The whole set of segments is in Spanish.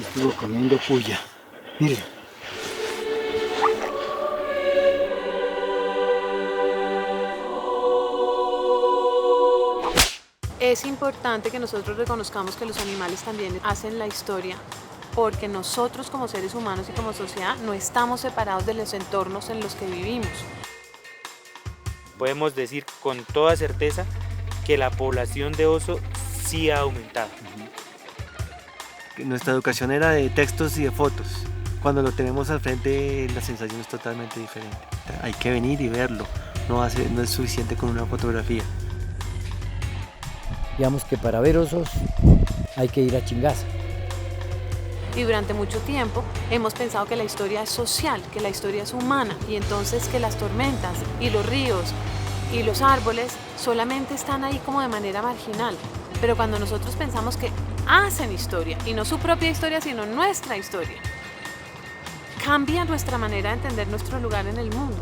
Estuvo comiendo puya. Miren. Es importante que nosotros reconozcamos que los animales también hacen la historia, porque nosotros como seres humanos y como sociedad no estamos separados de los entornos en los que vivimos. Podemos decir con toda certeza que la población de oso sí ha aumentado. Nuestra educación era de textos y de fotos. Cuando lo tenemos al frente, la sensación es totalmente diferente. Hay que venir y verlo. No es suficiente con una fotografía. Digamos que para ver osos hay que ir a Chingaza. Y durante mucho tiempo hemos pensado que la historia es social, que la historia es humana, y entonces que las tormentas y los ríos y los árboles solamente están ahí como de manera marginal. Pero cuando nosotros pensamos que hacen historia, y no su propia historia, sino nuestra historia, cambia nuestra manera de entender nuestro lugar en el mundo.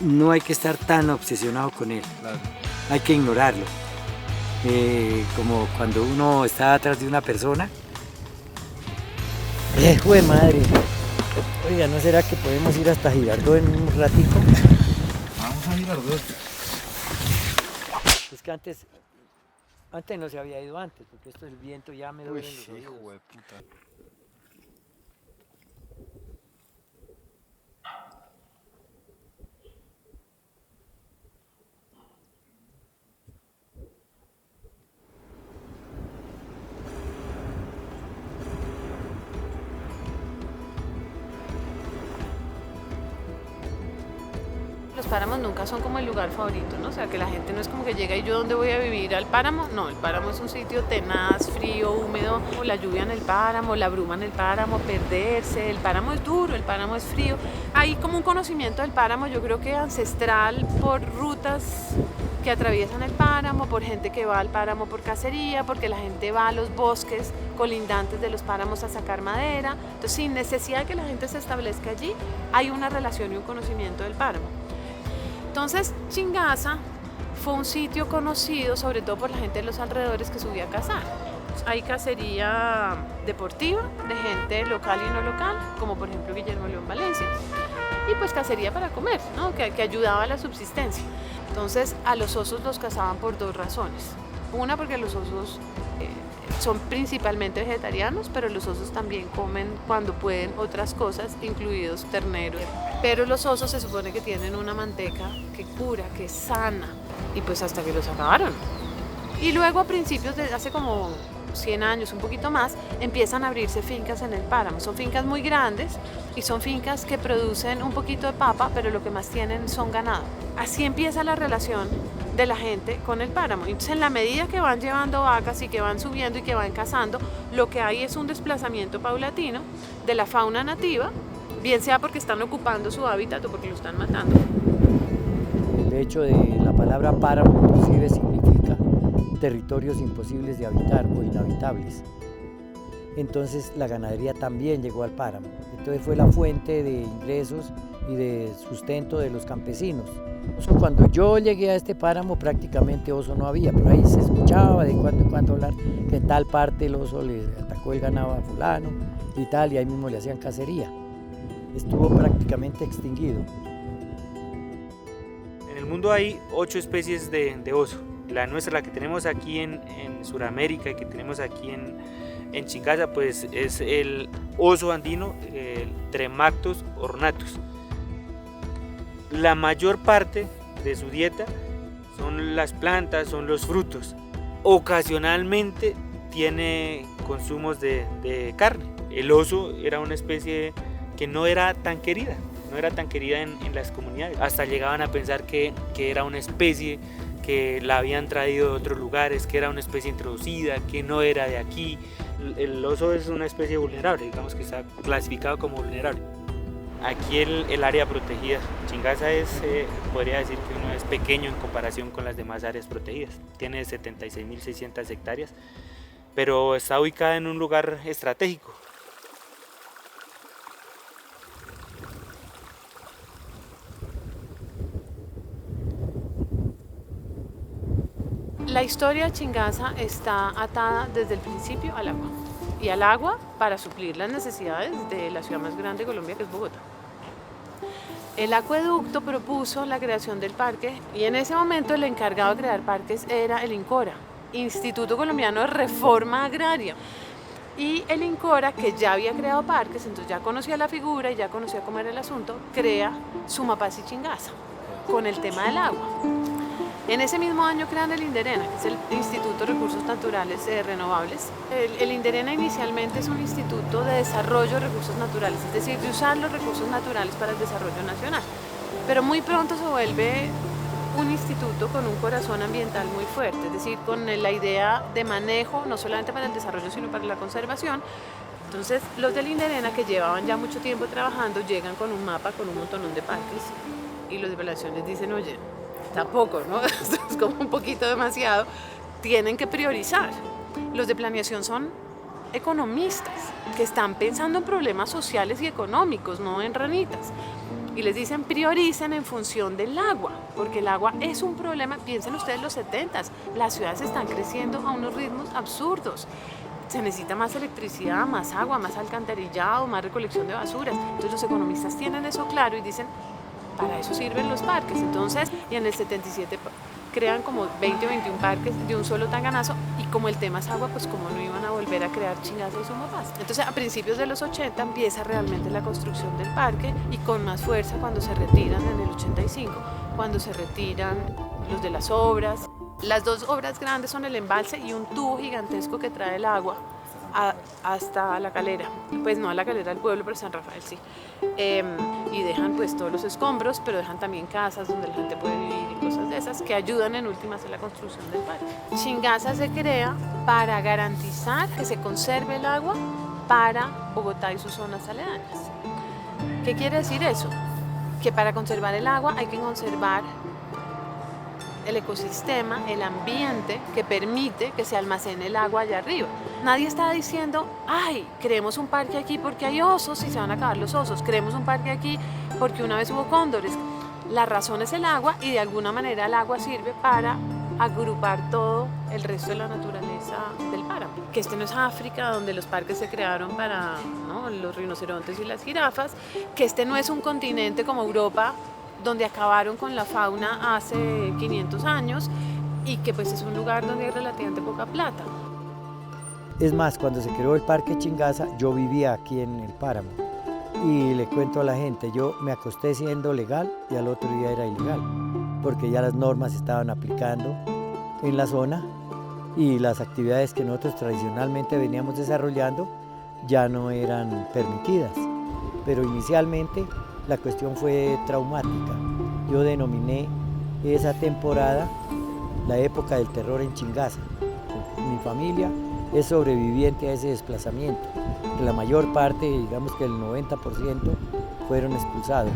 No hay que estar tan obsesionado con él, claro. Hay que ignorarlo. Como cuando uno está atrás de una persona. ¡Jue madre! Oiga, ¿no será que podemos ir hasta Girardot en un ratico? Vamos a Girardot. Es que antes no se había ido antes, porque esto del viento ya me duele los oídos. Hijo de puta. Los páramos nunca son como el lugar favorito, ¿no? O sea, que la gente no es como que llega y yo ¿dónde voy a vivir? ¿Al páramo? No, el páramo es un sitio tenaz, frío, húmedo, o la lluvia en el páramo, la bruma en el páramo, perderse, el páramo es duro, el páramo es frío. Hay como un conocimiento del páramo, yo creo que ancestral, por rutas que atraviesan el páramo, por gente que va al páramo por cacería, porque la gente va a los bosques colindantes de los páramos a sacar madera. Entonces, sin necesidad de que la gente se establezca allí, hay una relación y un conocimiento del páramo. Entonces, Chingaza fue un sitio conocido sobre todo por la gente de los alrededores que subía a cazar. Hay cacería deportiva de gente local y no local, como por ejemplo Guillermo León Valencia. Y pues cacería para comer, ¿no? que ayudaba a la subsistencia. Entonces, a los osos los cazaban por dos razones. Una, porque los osos son principalmente vegetarianos, pero los osos también comen cuando pueden otras cosas, incluidos terneros. Pero los osos se supone que tienen una manteca que cura, que sana, y pues hasta que los acabaron. Y luego a principios de hace como 100 años, un poquito más, empiezan a abrirse fincas en el páramo. Son fincas muy grandes y son fincas que producen un poquito de papa, pero lo que más tienen son ganado. Así empieza la relación de la gente con el páramo. Entonces, en la medida que van llevando vacas y que van subiendo y que van cazando, lo que hay es un desplazamiento paulatino de la fauna nativa, bien sea porque están ocupando su hábitat o porque lo están matando. El hecho de la palabra páramo inclusive significa territorios imposibles de habitar o inhabitables. Entonces la ganadería también llegó al páramo. Entonces fue la fuente de ingresos y de sustento de los campesinos. Cuando yo llegué a este páramo prácticamente oso no había, por ahí se escuchaba de cuando en cuando hablar que en tal parte el oso le atacó el ganado a fulano y tal, y ahí mismo le hacían cacería. Estuvo prácticamente extinguido. En el mundo hay 8 especies de oso. La nuestra, la que tenemos aquí en Sudamérica y que tenemos aquí en Chingaza, pues es el oso andino, el Tremactos ornatus. La mayor parte de su dieta son las plantas, son los frutos. Ocasionalmente tiene consumos de carne. El oso era una especie que no era tan querida en las comunidades. Hasta llegaban a pensar que era una especie que la habían traído de otros lugares, que era una especie introducida, que no era de aquí. El oso es una especie vulnerable, digamos que está clasificado como vulnerable. Aquí el área protegida, Chingaza podría decir que no es pequeño en comparación con las demás áreas protegidas. Tiene 76.600 hectáreas, pero está ubicada en un lugar estratégico. La historia de Chingaza está atada desde el principio al agua. y al agua para suplir las necesidades de la ciudad más grande de Colombia, que es Bogotá. El acueducto propuso la creación del parque y en ese momento el encargado de crear parques era el INCORA, Instituto Colombiano de Reforma Agraria. Y el INCORA, que ya había creado parques, entonces ya conocía la figura y ya conocía cómo era el asunto, crea Sumapaz y Chingaza con el tema del agua. En ese mismo año crean el INDERENA, que es el Instituto de Recursos Naturales Renovables. El INDERENA inicialmente es un instituto de desarrollo de recursos naturales, es decir, de usar los recursos naturales para el desarrollo nacional. Pero muy pronto se vuelve un instituto con un corazón ambiental muy fuerte, es decir, con la idea de manejo, no solamente para el desarrollo, sino para la conservación. Entonces, los del INDERENA, que llevaban ya mucho tiempo trabajando, llegan con un mapa, con un montón de parques, y los de Planeación les dicen, oye, tampoco, ¿no? Esto es como un poquito demasiado, tienen que priorizar. Los de Planeación son economistas, que están pensando en problemas sociales y económicos, no en ranitas. Y les dicen prioricen en función del agua, porque el agua es un problema. Piensen ustedes los 70s, las ciudades están creciendo a unos ritmos absurdos. Se necesita más electricidad, más agua, más alcantarillado, más recolección de basuras. Entonces los economistas tienen eso claro y dicen, para eso sirven los parques. Entonces, y en el 77 crean como 20 o 21 parques de un solo tanganazo, y como el tema es agua, pues como no iban a volver a crear Chingaza y Sumapaz. Entonces a principios de los 80 empieza realmente la construcción del parque, y con más fuerza cuando se retiran en el 85, cuando se retiran los de las obras. Las dos obras grandes son el embalse y un tubo gigantesco que trae el agua hasta la calera, pues no a la calera del pueblo, pero San Rafael sí, y dejan pues todos los escombros, pero dejan también casas donde la gente puede vivir y cosas de esas que ayudan en últimas en la construcción del parque. Chingaza se crea para garantizar que se conserve el agua para Bogotá y sus zonas aledañas. ¿Qué quiere decir eso? Que para conservar el agua hay que conservar el ecosistema, el ambiente que permite que se almacene el agua allá arriba. Nadie está diciendo, ay, creemos un parque aquí porque hay osos y se van a acabar los osos, creemos un parque aquí porque una vez hubo cóndores. La razón es el agua, y de alguna manera el agua sirve para agrupar todo el resto de la naturaleza del páramo. Que este no es África, donde los parques se crearon para, ¿no?, los rinocerontes y las jirafas, que este no es un continente como Europa, donde acabaron con la fauna hace 500 años, y que pues es un lugar donde hay relativamente poca plata. Es más, cuando se creó el Parque Chingaza, yo vivía aquí en el páramo, y le cuento a la gente, yo me acosté siendo legal y al otro día era ilegal, porque ya las normas se estaban aplicando en la zona y las actividades que nosotros tradicionalmente veníamos desarrollando ya no eran permitidas. Pero inicialmente la cuestión fue traumática. Yo denominé esa temporada la época del terror en Chingaza. Mi familia es sobreviviente a ese desplazamiento. La mayor parte, digamos que el 90%, fueron expulsados.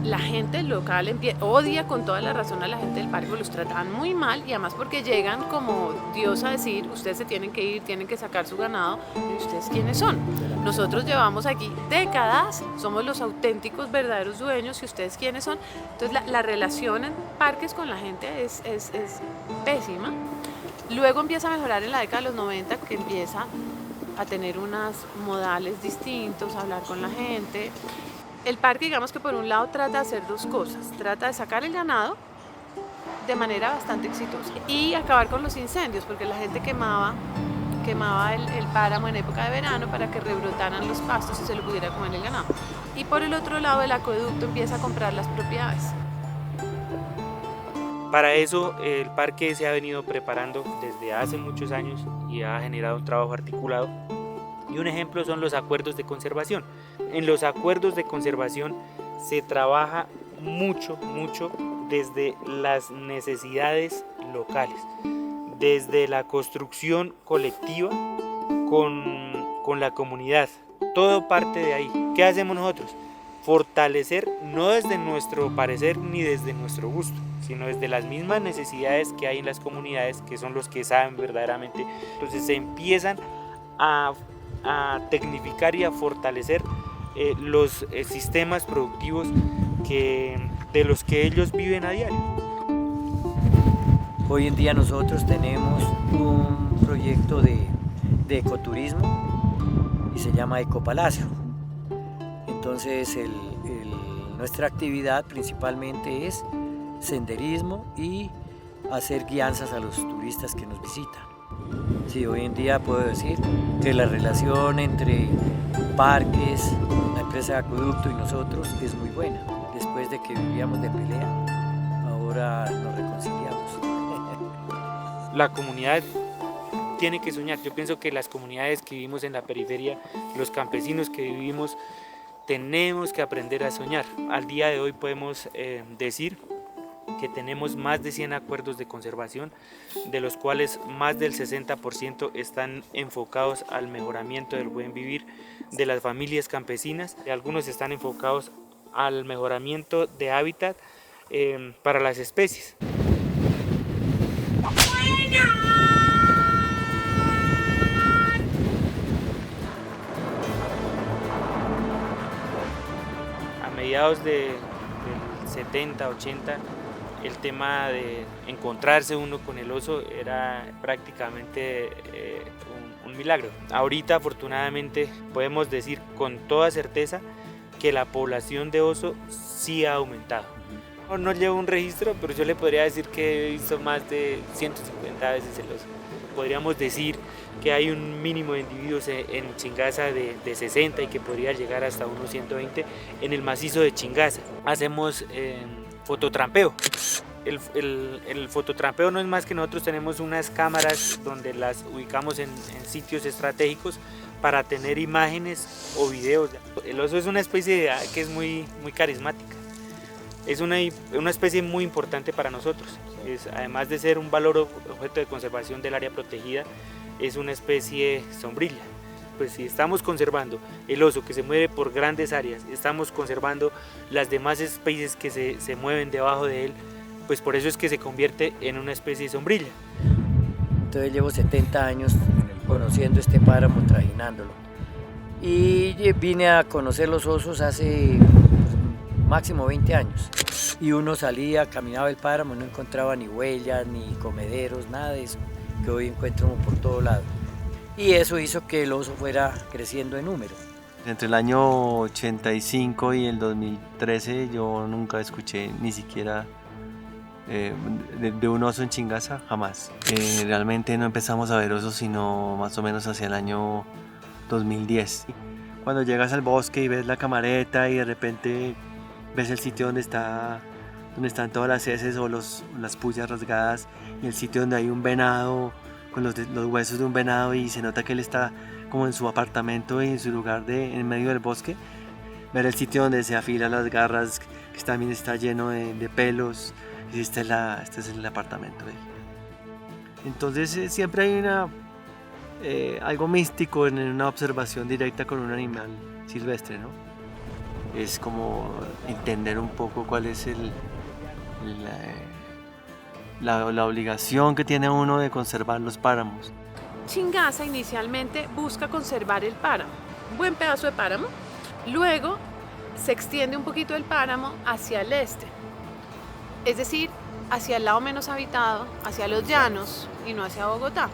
La gente local odia con toda la razón a la gente del parque, los tratan muy mal, y además porque llegan como Dios a decir, ustedes se tienen que ir, tienen que sacar su ganado, ¿y ustedes quiénes son? Nosotros llevamos aquí décadas, somos los auténticos verdaderos dueños, ¿y ustedes quiénes son? Entonces la relación en parques con la gente es pésima. Luego empieza a mejorar en la década de los 90, que empieza a tener unos modales distintos, a hablar con la gente. El parque, digamos que por un lado trata de hacer dos cosas, trata de sacar el ganado de manera bastante exitosa y acabar con los incendios, porque la gente quemaba el páramo en época de verano para que rebrotaran los pastos y se lo pudiera comer el ganado. Y por el otro lado el acueducto empieza a comprar las propiedades. Para eso el parque se ha venido preparando desde hace muchos años y ha generado un trabajo articulado. Y un ejemplo son los acuerdos de conservación. En los acuerdos de conservación se trabaja mucho desde las necesidades locales, desde la construcción colectiva con la comunidad. Todo parte de ahí. ¿Qué hacemos nosotros? Fortalecer, no desde nuestro parecer ni desde nuestro gusto, sino desde las mismas necesidades que hay en las comunidades, que son los que saben verdaderamente. Entonces se empiezan a tecnificar y a fortalecer los sistemas productivos de los que ellos viven a diario. Hoy en día nosotros tenemos un proyecto de ecoturismo y se llama Ecopalacio. Entonces nuestra actividad principalmente es senderismo y hacer guianzas a los turistas que nos visitan. Sí, hoy en día puedo decir que la relación entre parques, la empresa de acueducto y nosotros es muy buena. Después de que vivíamos de pelea, ahora nos reconciliamos. La comunidad tiene que soñar. Yo pienso que las comunidades que vivimos en la periferia, los campesinos que vivimos, tenemos que aprender a soñar. Al día de hoy podemos decir que tenemos más de 100 acuerdos de conservación, de los cuales más del 60% están enfocados al mejoramiento del buen vivir de las familias campesinas. Algunos están enfocados al mejoramiento de hábitat para las especies. A mediados del 70, 80, el tema de encontrarse uno con el oso era prácticamente un milagro. Ahorita afortunadamente podemos decir con toda certeza que la población de oso sí ha aumentado. No llevo un registro, pero yo le podría decir que he visto más de 150 veces el oso. Podríamos decir que hay un mínimo de individuos en Chingaza de 60 y que podría llegar hasta unos 120 en el macizo de Chingaza. Hacemos fototrampeo. El fototrampeo no es más que nosotros tenemos unas cámaras donde las ubicamos en sitios estratégicos para tener imágenes o videos. El oso es una especie que es muy carismática. Es una especie muy importante para nosotros. Además de ser un valor objeto de conservación del área protegida, es una especie sombrilla. Pues si estamos conservando el oso que se mueve por grandes áreas, estamos conservando las demás especies que se mueven debajo de él, pues por eso es que se convierte en una especie sombrilla. Entonces llevo 70 años conociendo este páramo, trajinándolo. Y vine a conocer los osos hace máximo 20 años. Y uno salía, caminaba el páramo, no encontraba ni huellas, ni comederos, nada de eso, que hoy encuentro por todo lado. Y eso hizo que el oso fuera creciendo en número. Entre el año 85 y el 2013 yo nunca escuché ni siquiera de un oso en Chingaza, jamás. Realmente no empezamos a ver osos sino más o menos hacia el año 2010. Cuando llegas al bosque y ves la camareta y de repente ves el sitio donde están todas las heces o las pullas rasgadas y el sitio donde hay un venado con los huesos de un venado y se nota que él está como en su apartamento y en su lugar en medio del bosque, ver el sitio donde se afilan las garras que también está lleno de pelos y este es el apartamento de él. Entonces siempre hay algo místico en una observación directa con un animal silvestre, ¿no? Es como entender un poco cuál es la obligación que tiene uno de conservar los páramos. Chingaza inicialmente busca conservar el páramo, un buen pedazo de páramo. Luego se extiende un poquito el páramo hacia el este, es decir, hacia el lado menos habitado, hacia los llanos y no hacia Bogotá.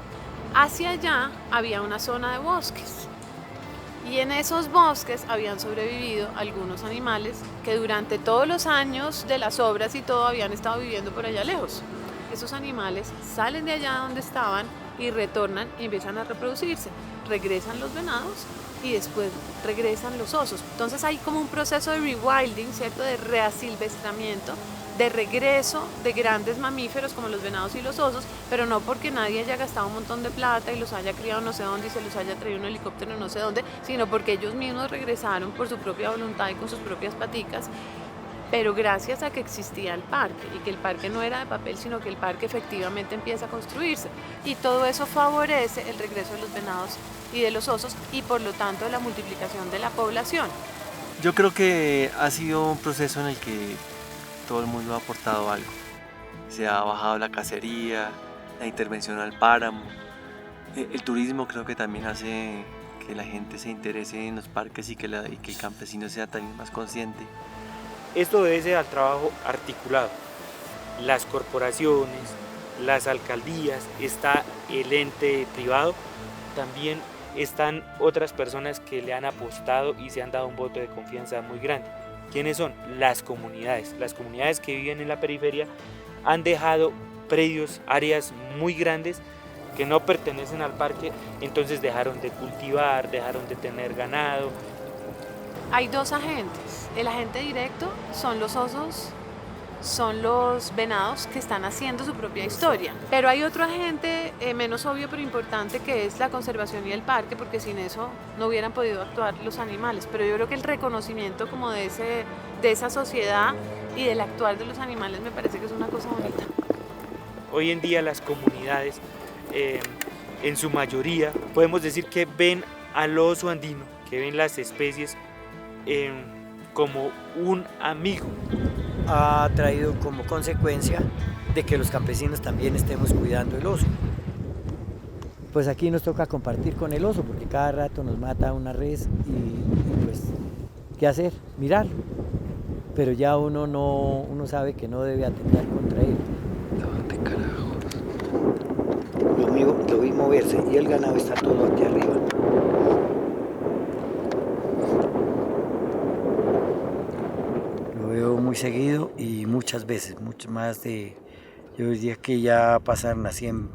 Hacia allá había una zona de bosques y en esos bosques habían sobrevivido algunos animales que durante todos los años de las obras y todo habían estado viviendo por allá lejos. Esos animales salen de allá donde estaban y retornan y empiezan a reproducirse. Regresan los venados y después regresan los osos. Entonces hay como un proceso de rewilding, ¿cierto? De reasilvestramiento, de regreso de grandes mamíferos como los venados y los osos, pero no porque nadie haya gastado un montón de plata y los haya criado no sé dónde y se los haya traído un helicóptero no sé dónde, sino porque ellos mismos regresaron por su propia voluntad y con sus propias paticas, pero gracias a que existía el parque y que el parque no era de papel, sino que el parque efectivamente empieza a construirse y todo eso favorece el regreso de los venados y de los osos y por lo tanto la multiplicación de la población. Yo creo que ha sido un proceso en el que todo el mundo ha aportado algo. Se ha bajado la cacería, la intervención al páramo. El turismo creo que también hace que la gente se interese en los parques y que el campesino sea también más consciente. Esto obedece al trabajo articulado. Las corporaciones, las alcaldías, está el ente privado, también están otras personas que le han apostado y se han dado un voto de confianza muy grande. ¿Quiénes son? Las comunidades. Las comunidades que viven en la periferia han dejado predios, áreas muy grandes que no pertenecen al parque, entonces dejaron de cultivar, dejaron de tener ganado. Hay dos agentes. El agente directo son los osos, son los venados que están haciendo su propia historia. Pero hay otro agente menos obvio pero importante, que es la conservación y el parque, porque sin eso no hubieran podido actuar los animales. Pero yo creo que el reconocimiento como de esa sociedad y del actuar de los animales me parece que es una cosa bonita. Hoy en día las comunidades, en su mayoría, podemos decir que ven al oso andino, que ven las especies como un amigo. Ha traído como consecuencia de que los campesinos también estemos cuidando el oso. Pues aquí nos toca compartir con el oso, porque cada rato nos mata una res y pues, ¿qué hacer? Mirarlo. Pero ya uno sabe que no debe atentar contra él. ¿Dónde carajo? Lo vi moverse y el ganado está todo aquí arriba. Lo veo muy seguido y muchas veces, mucho más de... Yo diría que ya pasaron a 100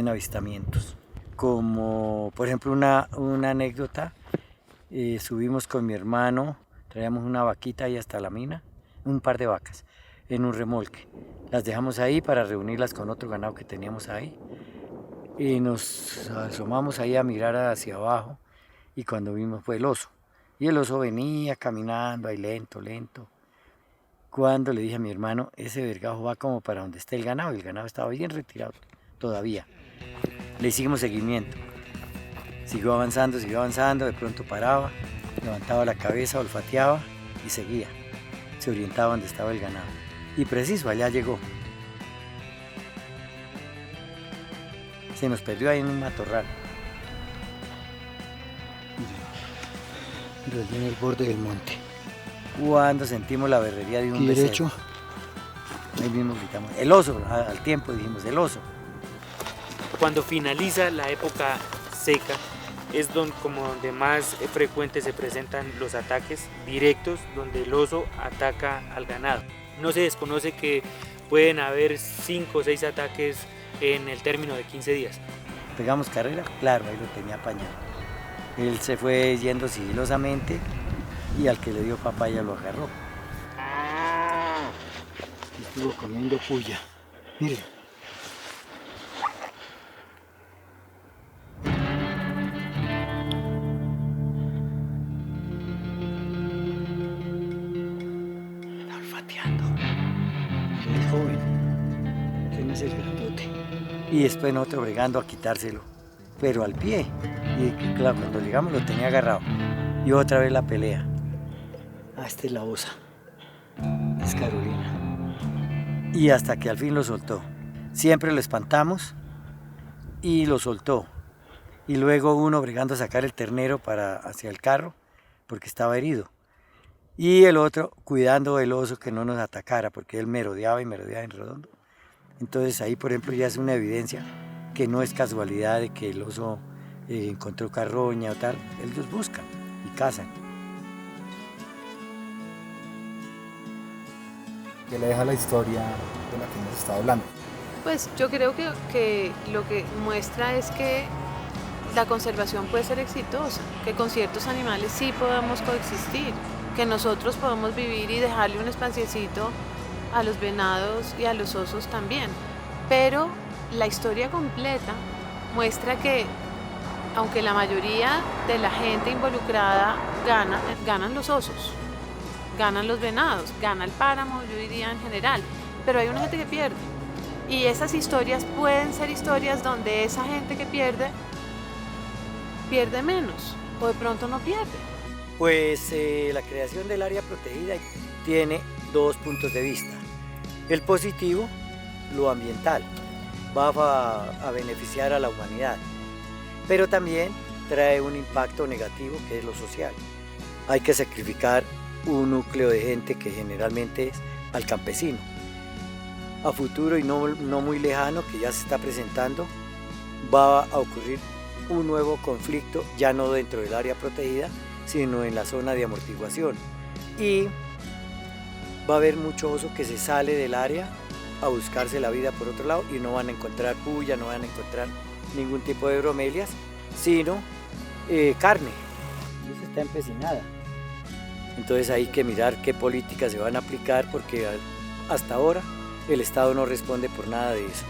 avistamientos. Como por ejemplo una anécdota, subimos con mi hermano, traíamos una vaquita ahí hasta la mina, un par de vacas, en un remolque. Las dejamos ahí para reunirlas con otro ganado que teníamos ahí. Y nos asomamos ahí a mirar hacia abajo y cuando vimos fue el oso. Y el oso venía caminando ahí lento. Cuando le dije a mi hermano, ese vergajo va como para donde está el ganado estaba bien retirado todavía. Le hicimos seguimiento. Siguió avanzando, de pronto paraba, levantaba la cabeza, olfateaba y seguía. Se orientaba donde estaba el ganado. Y preciso, allá llegó. Se nos perdió ahí en un matorral. Allí en el borde del monte. Cuando sentimos la berrería de un becerro. Ahí mismo gritamos, el oso, al tiempo dijimos, el oso. Cuando finaliza la época seca, es donde más frecuentes se presentan los ataques directos, donde el oso ataca al ganado. No se desconoce que pueden haber 5 o 6 ataques en el término de 15 días. Pegamos carrera, claro, ahí lo tenía apañado. Él se fue yendo sigilosamente y al que le dio papaya lo agarró. Estuvo comiendo puya. Miren. Está olfateando. El joven. ¿Quién es el grandote? Y después nosotros bregando a quitárselo, pero al pie. Y claro, cuando llegamos lo tenía agarrado. Y otra vez la pelea. Esta es la osa. Es Carolina. Y hasta que al fin lo soltó. Siempre lo espantamos y lo soltó. Y luego uno bregando a sacar el ternero hacia el carro porque estaba herido. Y el otro cuidando del oso que no nos atacara porque él merodeaba en redondo. Entonces ahí, por ejemplo, ya es una evidencia que no es casualidad de que el oso encontró carroña o tal. Ellos buscan y cazan. ¿Qué le deja la historia de la que hemos estado hablando? Pues yo creo que lo que muestra es que la conservación puede ser exitosa, que con ciertos animales sí podemos coexistir, que nosotros podemos vivir y dejarle un espaciecito a los venados y a los osos también. Pero la historia completa muestra que aunque la mayoría de la gente involucrada ganan los osos, ganan los venados, gana el páramo, yo diría en general, pero hay una gente que pierde. Y esas historias pueden ser historias donde esa gente que pierde menos o de pronto no pierde. Pues la creación del área protegida tiene 2 puntos de vista. El positivo, lo ambiental, va a beneficiar a la humanidad, pero también trae un impacto negativo que es lo social. Hay que sacrificar un núcleo de gente que generalmente es al campesino. A futuro y no muy lejano, que ya se está presentando, va a ocurrir un nuevo conflicto, ya no dentro del área protegida, sino en la zona de amortiguación. Y va a haber mucho oso que se sale del área a buscarse la vida por otro lado y no van a encontrar puya, no van a encontrar ningún tipo de bromelias, sino carne. Y eso está empecinada. Entonces hay que mirar qué políticas se van a aplicar porque hasta ahora el Estado no responde por nada de eso.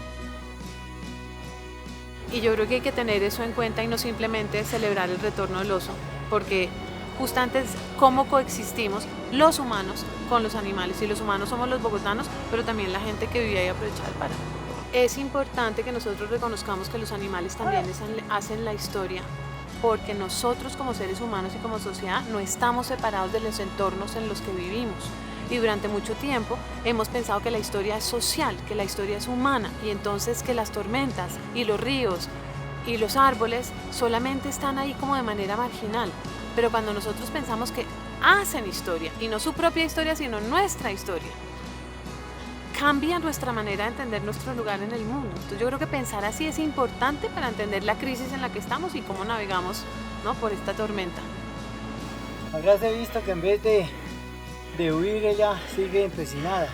Y yo creo que hay que tener eso en cuenta y no simplemente celebrar el retorno del oso, porque justo antes cómo coexistimos los humanos con los animales, y los humanos somos los bogotanos, pero también la gente que vivía y aprovechaba el páramo. Es importante que nosotros reconozcamos que los animales también hacen la historia, porque nosotros como seres humanos y como sociedad no estamos separados de los entornos en los que vivimos. Y durante mucho tiempo hemos pensado que la historia es social, que la historia es humana, y entonces que las tormentas y los ríos y los árboles solamente están ahí como de manera marginal. Pero cuando nosotros pensamos que hacen historia, y no su propia historia, sino nuestra historia, cambia nuestra manera de entender nuestro lugar en el mundo. Entonces yo creo que pensar así es importante para entender la crisis en la que estamos y cómo navegamos, ¿no?, por esta tormenta. Habráse visto que en vez de huir ella sigue empecinada.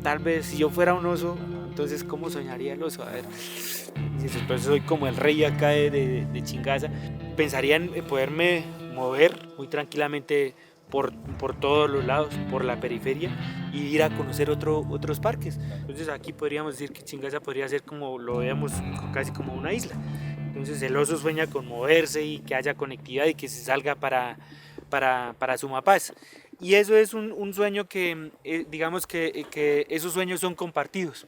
Tal vez si yo fuera un oso, entonces ¿cómo soñaría el oso? A ver, si entonces soy como el rey acá de Chingaza, pensaría en poderme mover muy tranquilamente por todos los lados, por la periferia, y ir a conocer otros parques. Entonces aquí podríamos decir que Chingaza podría ser como lo veamos casi como una isla. Entonces el oso sueña con moverse y que haya conectividad y que se salga para Sumapaz. Y eso es un sueño que, digamos que esos sueños son compartidos.